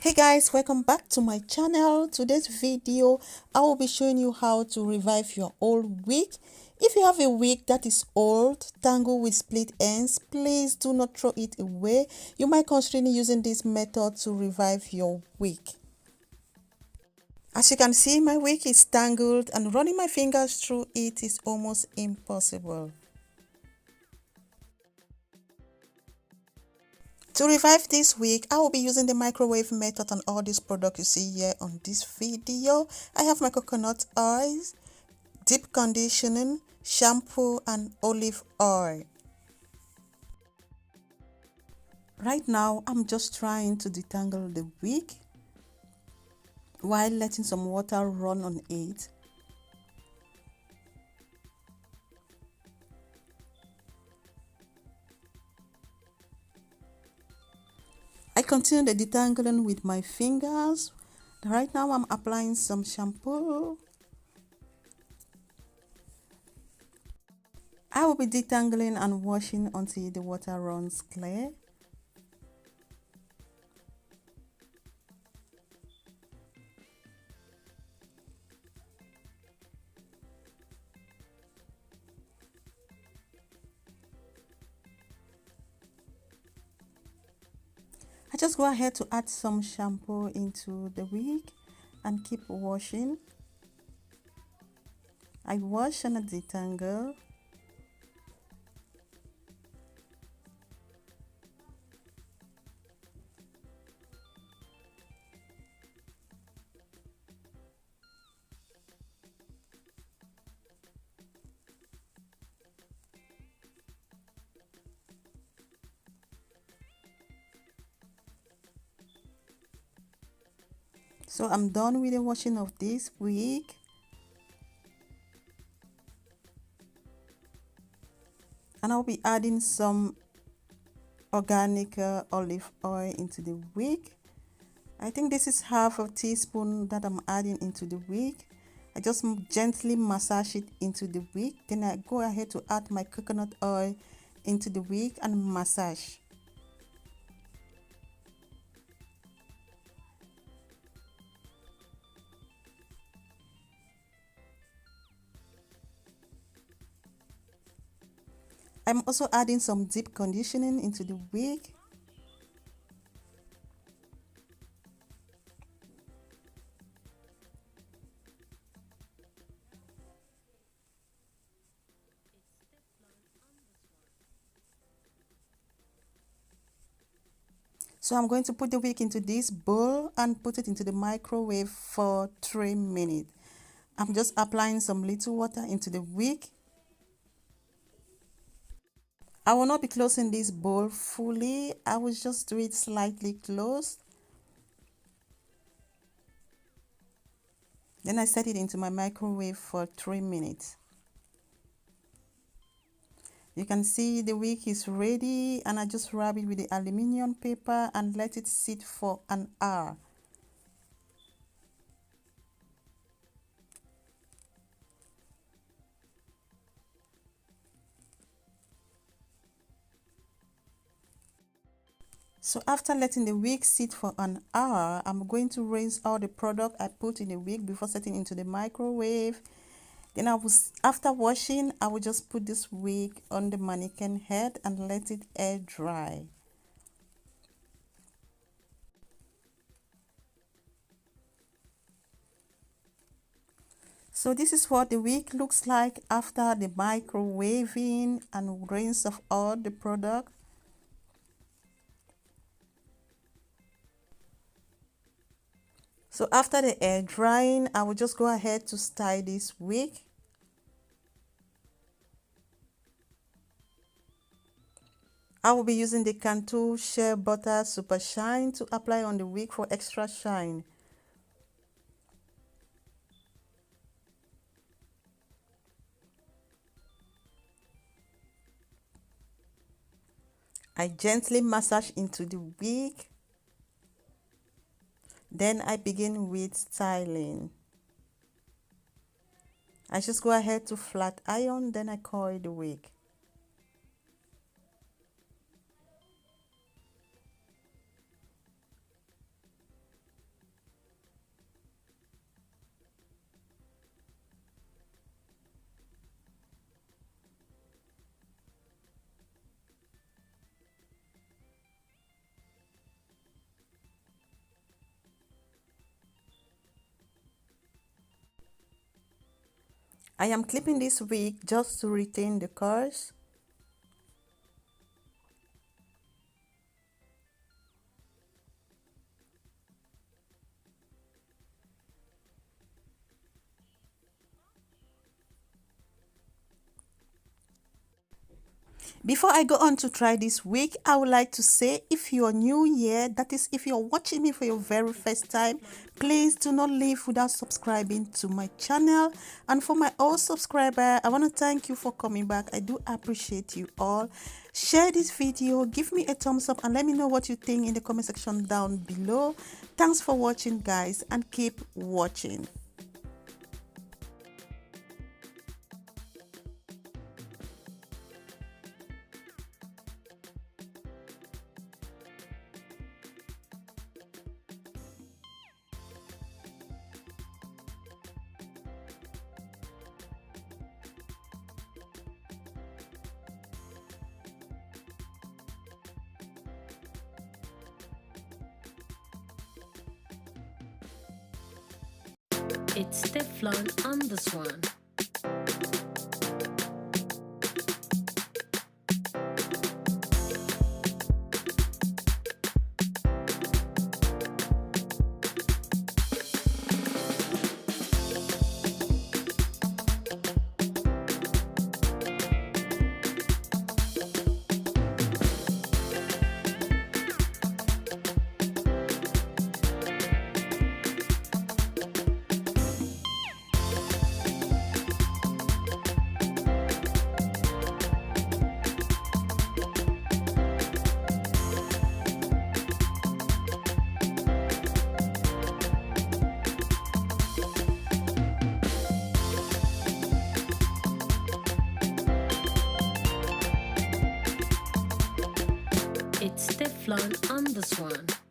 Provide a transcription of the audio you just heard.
Hey guys, welcome back to my channel. Today's video I will be showing you how to revive your old wig. If you have a wig that is old, tangled with split ends, please do not throw it away. You might consider using this method to revive your wig. As you can see, my wig is tangled and running my fingers through it is almost impossible. To revive this wig, I will be using the microwave method on all these products you see here on this video. I have my coconut oil, deep conditioning, shampoo and olive oil. Right now, I'm just trying to detangle the wig while letting some water run on it. I continue the detangling with my fingers. Right now, I'm applying some shampoo. I will be detangling and washing until the water runs clear. I just go ahead to add some shampoo into the wig and keep washing. I wash and I detangle. So I'm done with the washing of this wig. And I'll be adding some organic olive oil into the wig. I think this is half a teaspoon that I'm adding into the wig. I just gently massage it into the wig. Then I go ahead to add my coconut oil into the wig and massage. I'm also adding some deep conditioning into the wig. So I'm going to put the wig into this bowl and put it into the microwave for 3 minutes. I'm just applying some little water into the wig. I will not be closing this bowl fully. I will just do it slightly closed. Then I set it into my microwave for 3 minutes. You can see the wig is ready and I just wrap it with the aluminium paper and let it sit for an hour. So after letting the wig sit for an hour, I'm going to rinse all the product I put in the wig before setting into the microwave. Then after washing, I will just put this wig on the mannequin head and let it air dry. So this is what the wig looks like after the microwaving and rinse of all the product. So after the air drying, I will just go ahead to style this wig. I will be using the Cantu Shea Butter Super Shine to apply on the wig for extra shine. I gently massage into the wig. Then I begin with styling. I just go ahead to flat iron, then I coil the wig. I am clipping this wig just to retain the curls. Before I go on to try this wig, I would like to say, if you are new here, that is if you're watching me for your very first time, please do not leave without subscribing to my channel. And for my old subscriber, I want to thank you for coming back. I do appreciate you all. Share this video, give me a thumbs up, and let me know what you think in the comment section down below. Thanks for watching, guys, and keep watching. It's Teflon on the Swan. It's Teflon on the Swan.